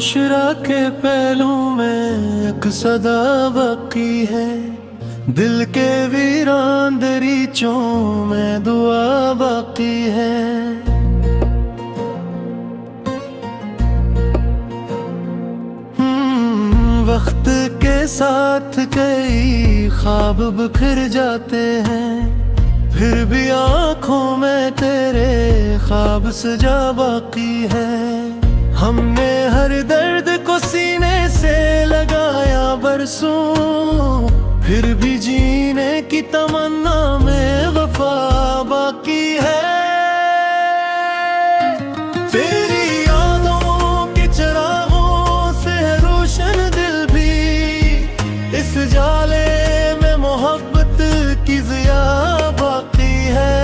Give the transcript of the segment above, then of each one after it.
खामोशरा के पहलू में एक सदा बाकी है। दिल के वीरान दरीचों में दुआ बाकी है। वक्त के साथ कई ख्वाब बिखर जाते हैं, फिर भी आंखों में तेरे ख्वाब सजा बाकी है। हमने हर दर्द को सीने से लगाया बरसों, फिर भी जीने की तमन्ना में वफा बाकी है। तेरी यादों के चरागों से रोशन दिल भी, इस जाले में मोहब्बत की ज़िया बाकी है।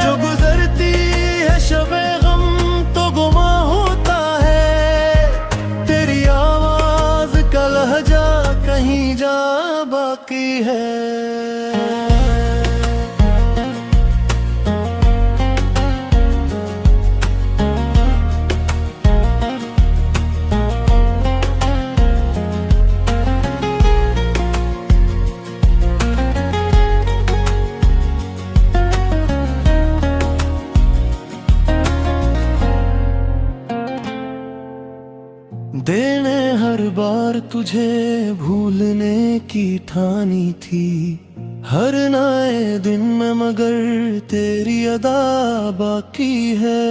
जो गुजरती है शबे गम तो गुमा होता है, तेरी आवाज का लहजा कहीं जा बाकी है। देने हर बार तुझे भूलने की ठानी थी, हर नए दिन में मगर तेरी अदा बाकी है।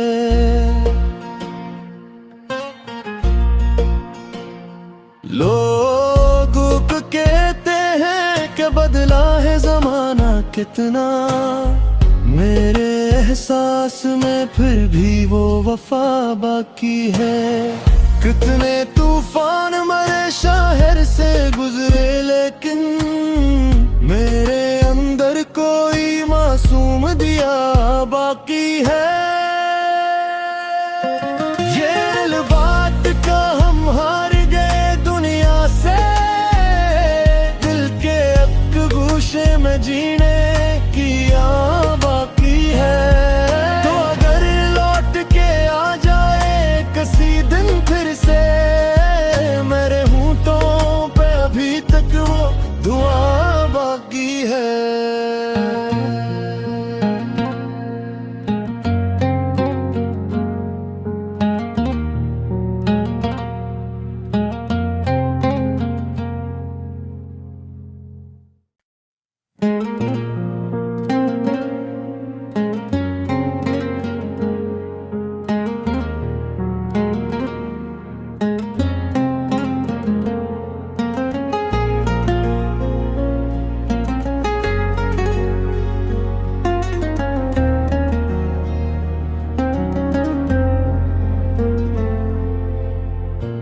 लोग कहते हैं कि बदला है जमाना कितना, मेरे एहसास में फिर भी वो वफा बाकी है। कितने तूफान मरे शहर से गुजरे, लेकिन मेरे अंदर कोई मासूम दिया बाकी है। ये दिल बात का हम हार गए दुनिया से, दिल के एक गूशे में जीने की आ बाकी है। तो अगर लौट के आ जाए किसी दिन फिर से, मेरे होंठों पे अभी तक वो दुआ बाकी है।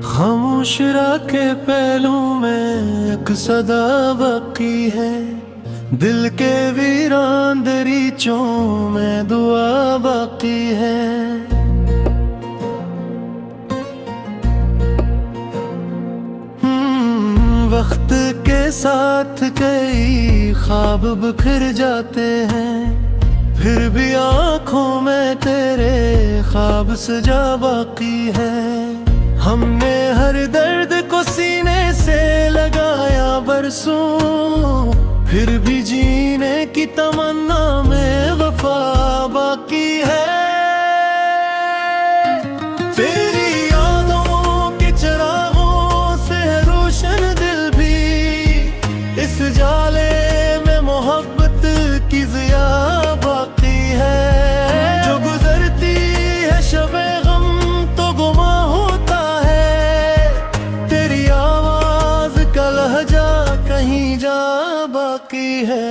खामोशरा के पहलू में एक सदा बाकी है। दिल के वीरान दरीचों में दुआ बाकी है। वक्त के साथ कई ख्वाब बिखर जाते हैं, फिर भी आंखों में तेरे ख्वाब सजा बाकी है। हमने हर दर्द को सीने से लगाया बरसों, फिर भी जीने की तमन्ना में वफा बाकी है। तेरी यादों के चरागों से रोशन दिल भी, इस जाले में मोहब्बत की ज़िया बाकी है। जो गुजरती है शबे गम तो गुमा होता है, तेरी आवाज का लहजा कहीं जा बाकी है।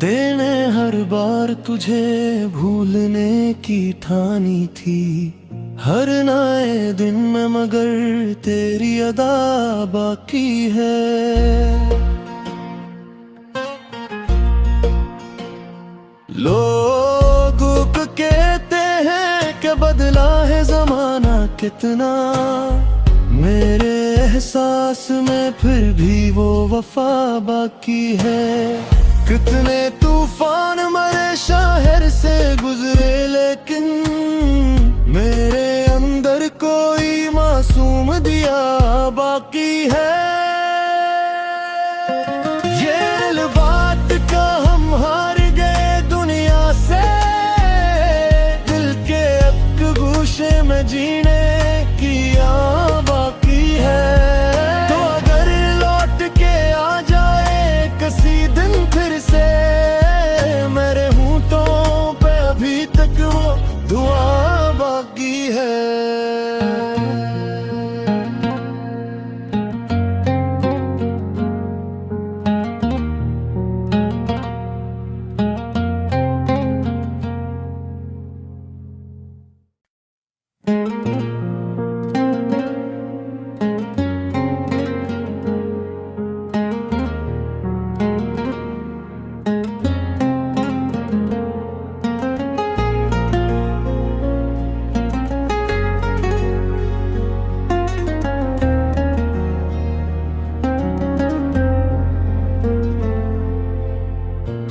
देने हर बार तुझे भूलने की ठानी थी, हर नए दिन में मगर तेरी अदा बाकी है। लोग कहते हैं कि बदला है जमाना कितना, मेरे एहसास में फिर भी वो वफा बाकी है। कितने तूफान मरे शहर से गुजरे, लेकिन मेरे अंदर कोई मासूम दिया बाकी है। ये बात का हम हार गए दुनिया से, दिल के एक गोशे में जीने की बाकी है। तो अगर लौट के आ जाए किसी दिन फिर से, मेरे होठों पे अभी तक वो दुआ बाकी है।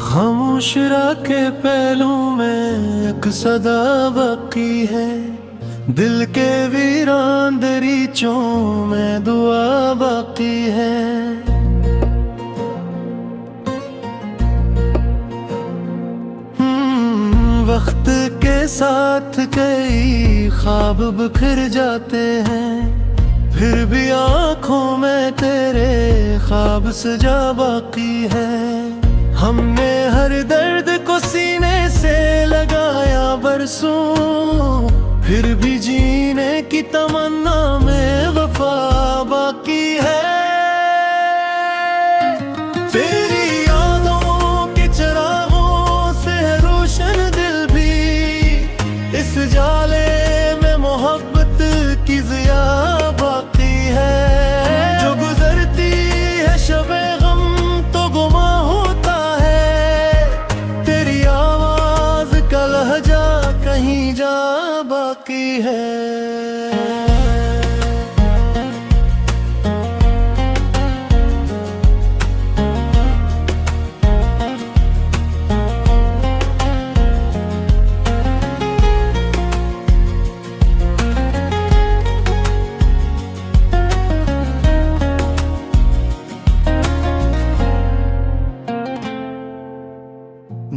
खामोशरा के पहलू में एक सदा बाकी है, दिल के वीरान दरीचों में दुआ बाकी है। वक्त के साथ कई ख्वाब बिखर जाते हैं, फिर भी आंखों में तेरे ख्वाब सजा बाकी है। हमने हर दर्द को सीने से लगाया बरसों, फिर भी जीने की तमन्ना में वफा बाकी है। तेरी यादों के चिरागों से रोशन दिल भी, इस जाले में मोहब्बत की ज़िया बाकी है। जो गुजरती है शबे गम तो गुमा होता है, तेरी आवाज का लहजा कहीं जा बाकी है।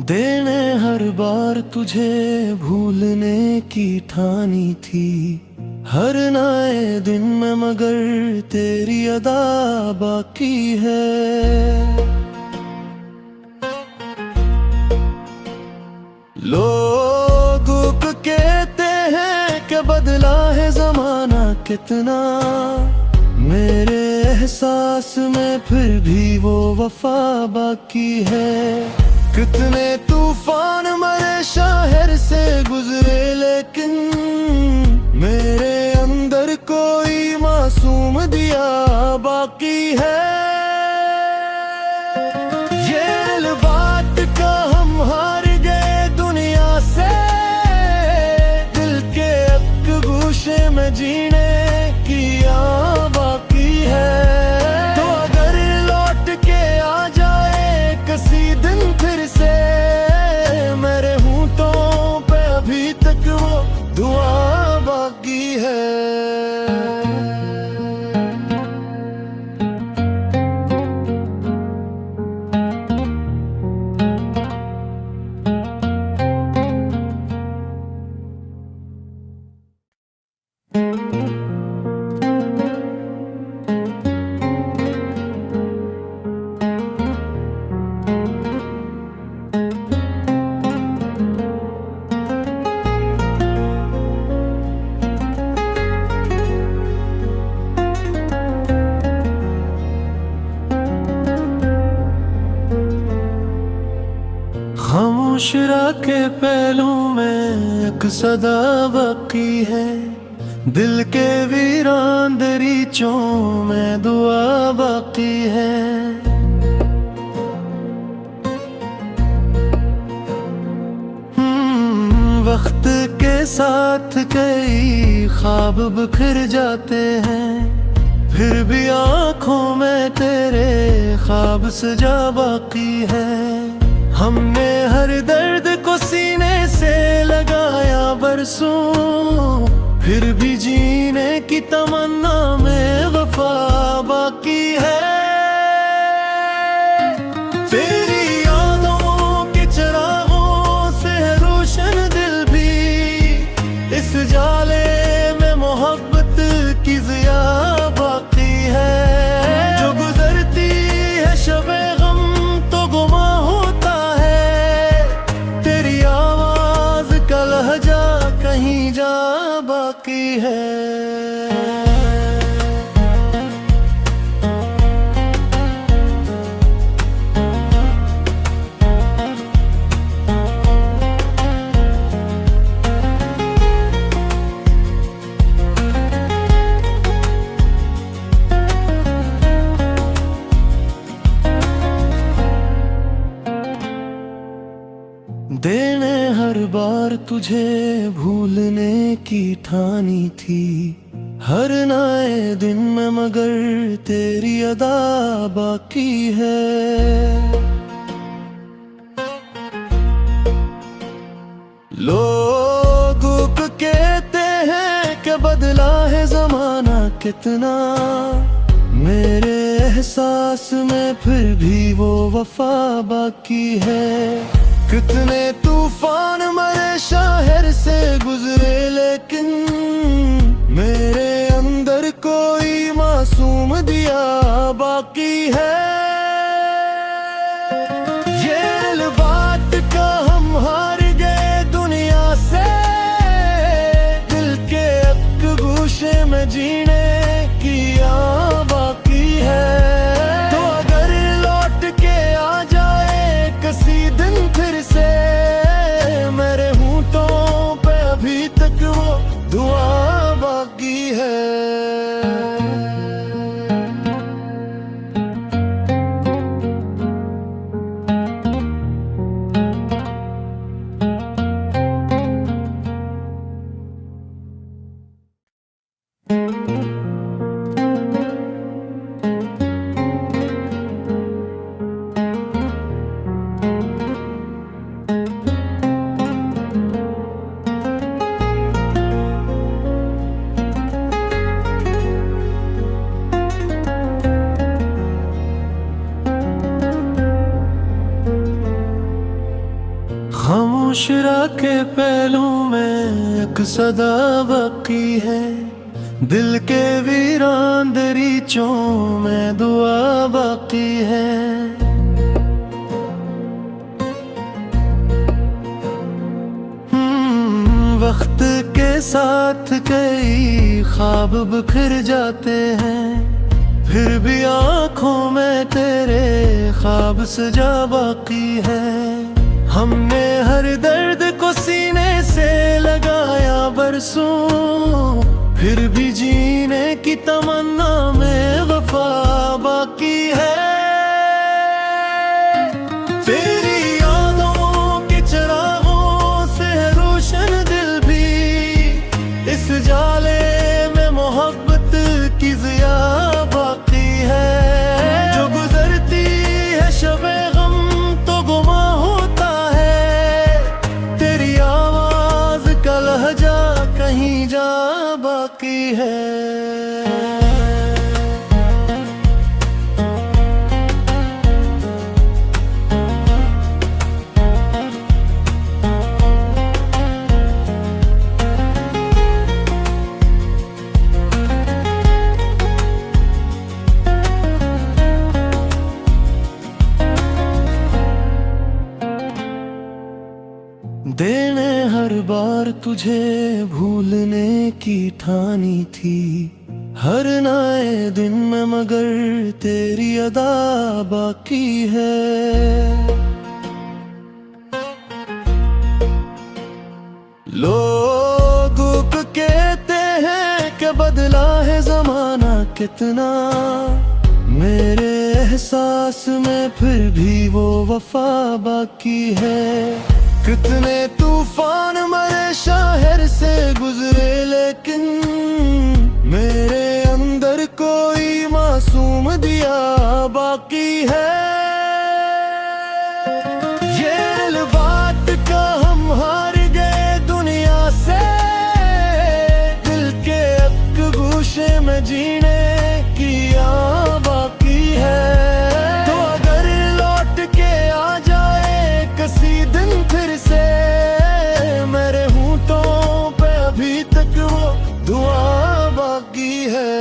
देने हर बार तुझे भूलने की ठानी थी, हर नए दिन में मगर तेरी अदा बाकी है। लोग कहते हैं कि बदला है जमाना कितना, मेरे एहसास में फिर भी वो वफा बाकी है। कितने तूफान मरे शहर से गुजरे, लेकिन मेरे अंदर कोई मासूम दिया बाकी है। ये बात का हम हार गए दुनिया से, दिल के एक गोशे में जीने की बाकी है। तो अगर लौट के आ जाए किसी दिन फिर से, मेरे होठों पे अभी तक वो दुआ बाकी है। खामोशरा के पहलू में एक सदा बाकी है, दिल के वीरान दरीचों में दुआ बाकी है। साथ कई ख्वाब बिखर जाते हैं, फिर भी आँखों में तेरे ख्वाब सजा बाकी है। हमने हर दर्द को सीने से लगाया बरसों, फिर भी जीने की तमन्ना में वफा बाकी है। तेरी यादों के चिरागों से रोशन दिल भी, इस जाले में मोहब्बत की ज़िया बाकी है। जो गुजरती है शबे गम तो गुमा होता है, तेरी आवाज़ का लहजा कहीं जा बाकी है। देने हर बार तुझे भूलने की ठानी थी, हर नए दिन में मगर तेरी अदा बाकी है। लोग कहते हैं कि बदला है जमाना कितना, मेरे एहसास में फिर भी वो वफा बाकी है। कितने तूफान मरे शहर से गुजरे, लेकिन मेरे अंदर कोई मासूम दिया बाकी है। ये बात का हम हार गए दुनिया से, दिल के एक गूशे में जीने की बाकी है। तो अगर लौट के आ जाए किसी दिन फिर से, मेरे होंठों पे अभी तक वो दुआ बाकी है। खामोश के पहलू में एक सदा बाकी है, दिल के वीरान दरीचों में दुआ बाकी है। वक्त के साथ कई ख्वाब बिखर जाते हैं, फिर भी आँखों में तेरे ख्वाब सजा बाकी है। हमने हर दर्द को सीने से लगाया बरसों, फिर भी जीने की तमन्ना में वफा बाकी है। तेरी यादों के चिरागों से रोशन दिल भी, इस जाले में मोहब्बत की ज़िया बाकी है। जो गुजरती है शबे गम तो गुमा होता है, तेरी आवाज़ का लहजा कहीं जा बाकी है। देने हर बार तुझे भूलने की ठानी थी, हर नए दिन में मगर तेरी अदा बाकी है। लोग कहते हैं कि बदला है जमाना कितना, मेरे एहसास में फिर भी वो वफा बाकी है। कितने तूफान मरे शहर से गुजरे, लेकिन मेरे अंदर कोई मासूम दिया बाकी है। ये बात का हम हार गए दुनिया से, दिल के एक गूशे में जीने की यहाँ बाकी है। तो अगर लौट के आ जाए किसी दिन फिर से, मेरे होठों पे अभी तक वो दुआ बाकी है।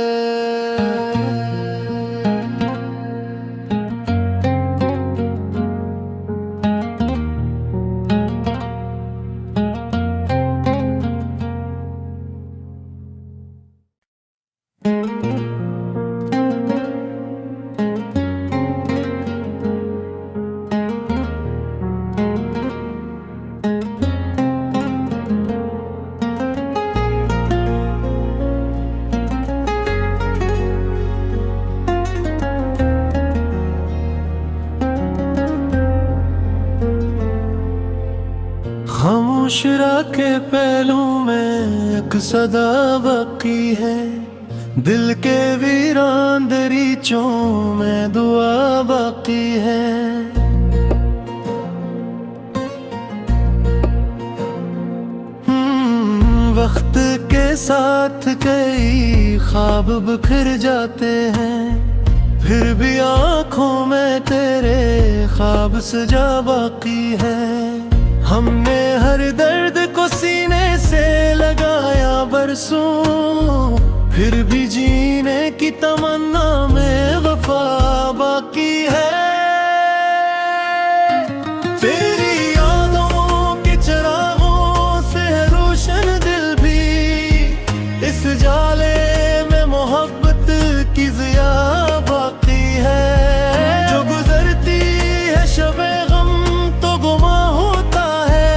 खामोश के पहलू में एक सदा बाकी है, दिल के वीरान दरीचों में दुआ बाकी है। वक्त के साथ कई ख्वाब बिखर जाते हैं, फिर भी आँखों में तेरे ख्वाब सजा बाकी है। हमने हर दर्द को सीने से लगाया बरसों, फिर भी जीने की तमन्ना में वफा बाकी है। तेरी यादों के चिरागों से रोशन दिल भी, इस जाले में मोहब्बत की ज़िया बाकी है। जो गुजरती है शबे गम तो गुमा होता है,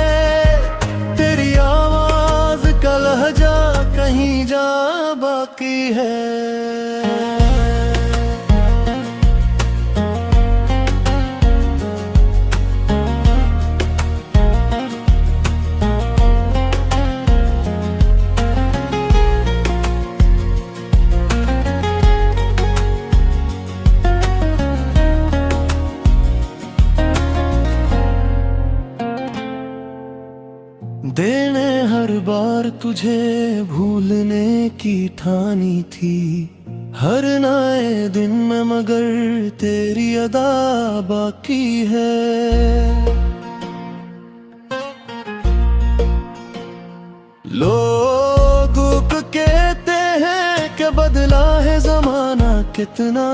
तेरी आवाज का लहजा कहीं जा बाकी है। देने हर बार तुझे भूलने की ठानी थी, हर नए दिन में मगर तेरी अदा बाकी है। लोग कहते हैं कि बदला है जमाना कितना,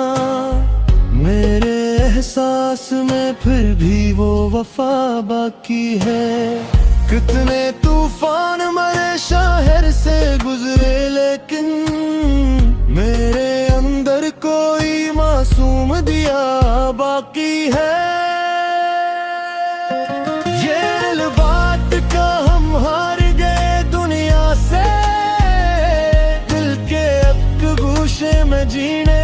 मेरे एहसास में फिर भी वो वफा बाकी है। कितने तूफान मरे शहर से गुजरे, लेकिन मेरे अंदर कोई मासूम दिया बाकी है। ये बात का हम हार गए दुनिया से, दिल के एक गूशे में जीने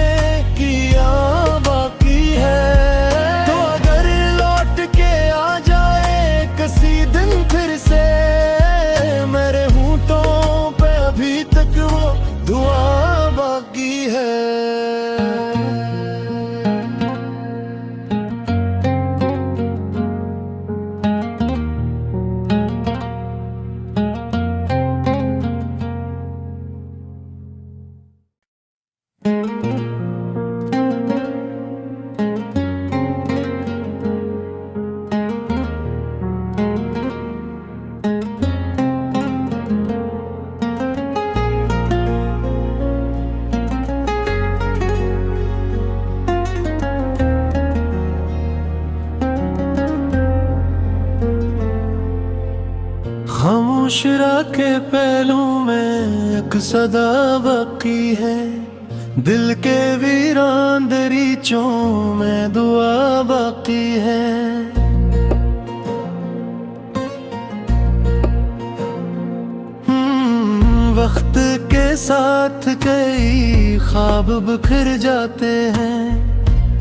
की यहाँ बाकी है। तो अगर लौट के आ जाए किसी दिन फिर से, मेरे होठों पे अभी तक वो दुआ बाकी है। खामोश के पहलू में एक सदा बाकी है, दिल के वीरान दरीचों में दुआ बाकी है। वक्त के साथ कई ख्वाब बिखर जाते हैं,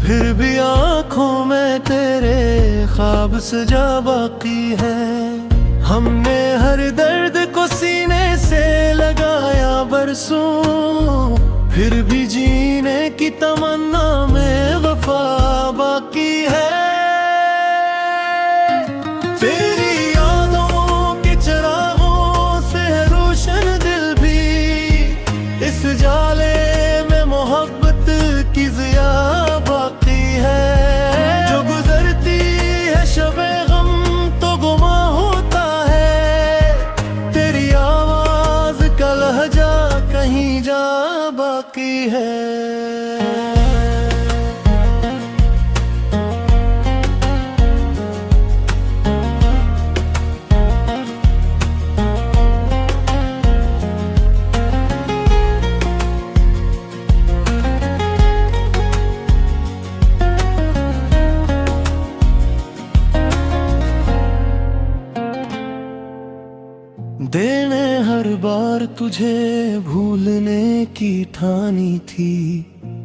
फिर भी आँखों में तेरे ख्वाब सजा बाकी है। हमने हर दर्द को सीने से बरसों, फिर भी जीने की तमन्ना में वफा बाकी है। तेरी यादों के चिरागों से रोशन दिल भी, इस जाले में मोहब्बत की ज़िया बाकी है। जो गुजरती है शबे गम तो गुमा होता है, तेरी आवाज का लहजा कहीं जा बाकी है। देने हर बार तुझे भूलने की ठानी थी,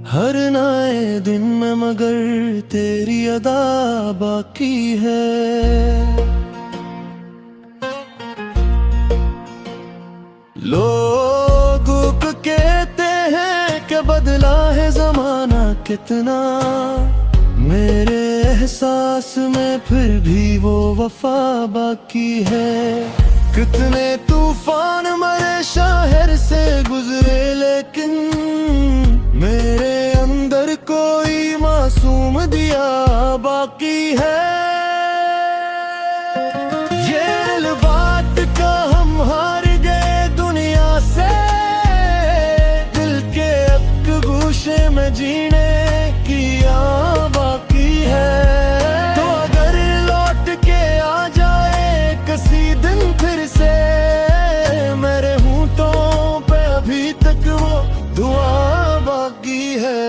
हर नए दिन में मगर तेरी अदा बाकी है। लोग कहते हैं कि बदला है जमाना कितना, मेरे एहसास में फिर भी वो वफा बाकी है। कितने तूफान मरे शहर से गुजरे, लेकिन मेरे अंदर कोई मासूम दिया बाकी है। ये दिल बात का हम हार गए दुनिया से, दिल के एक गूशे में जीने की आ बाकी है। तो अगर लौट के आ जाए किसी दिन फिर से, मेरे होठों पे अभी तक वो दुआ बाकी है।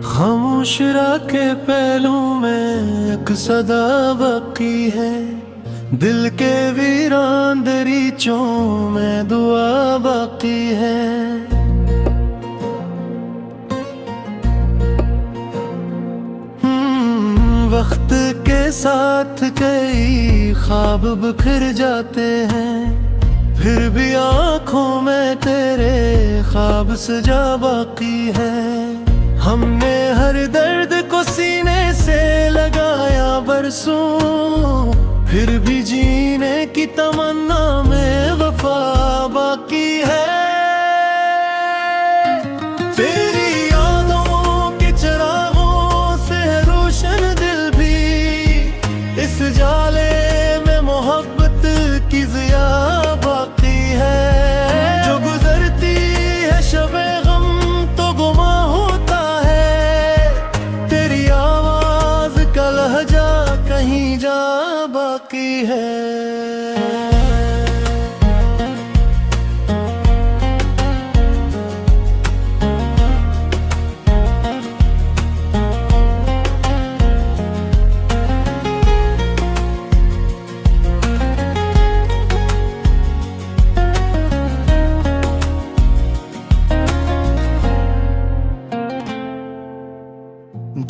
खामोश के पहलू में एक सदा बाकी है, दिल के वीरान दरीचों में दुआ बाकी है। वक्त के साथ कई ख्वाब बिखर जाते हैं, फिर भी आँखों में तेरे ख्वाब सजा बाकी है। हमने हर दर्द को सीने से लगाया बरसों, फिर भी जीने की तमन्ना में वफा बाकी है। तेरी यादों के चिरागों से रोशन दिल भी, इस जाले में मोहब्बत की ज़िया बाकी है। जो गुजरती है शबे गम तो गुमा होता है, तेरी आवाज का लहजा कहीं जा बाकी है।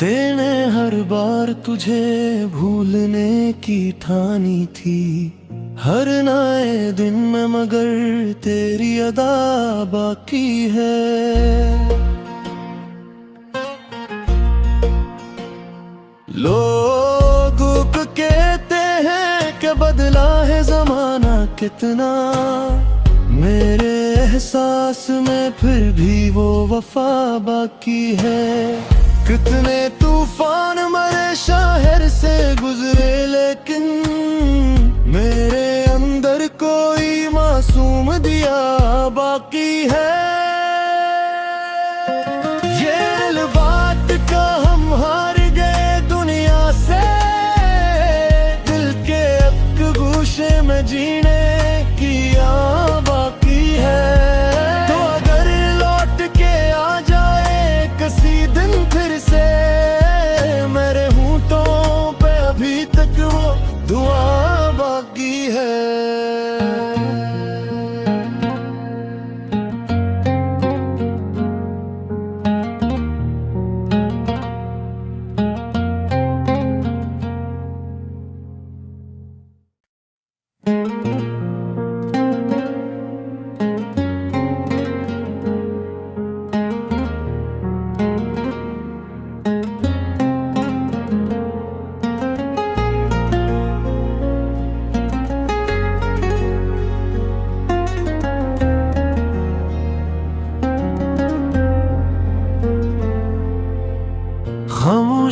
देने हर बार तुझे भूलने की ठानी थी, हर नए दिन में मगर तेरी अदा बाकी है। लोग कहते हैं कि बदला है जमाना कितना, मेरे एहसास में फिर भी वो वफा बाकी है। कितने तूफान मरे शहर से गुजरे, लेकिन मेरे अंदर कोई मासूम दिया बाकी है। ये दिल बात का हम हार गए दुनिया से,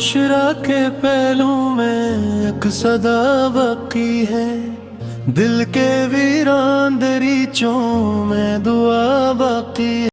मुशरा के पहलू में एक सदा बाकी है, दिल के वीरान दरीचों में दुआ बाकी है।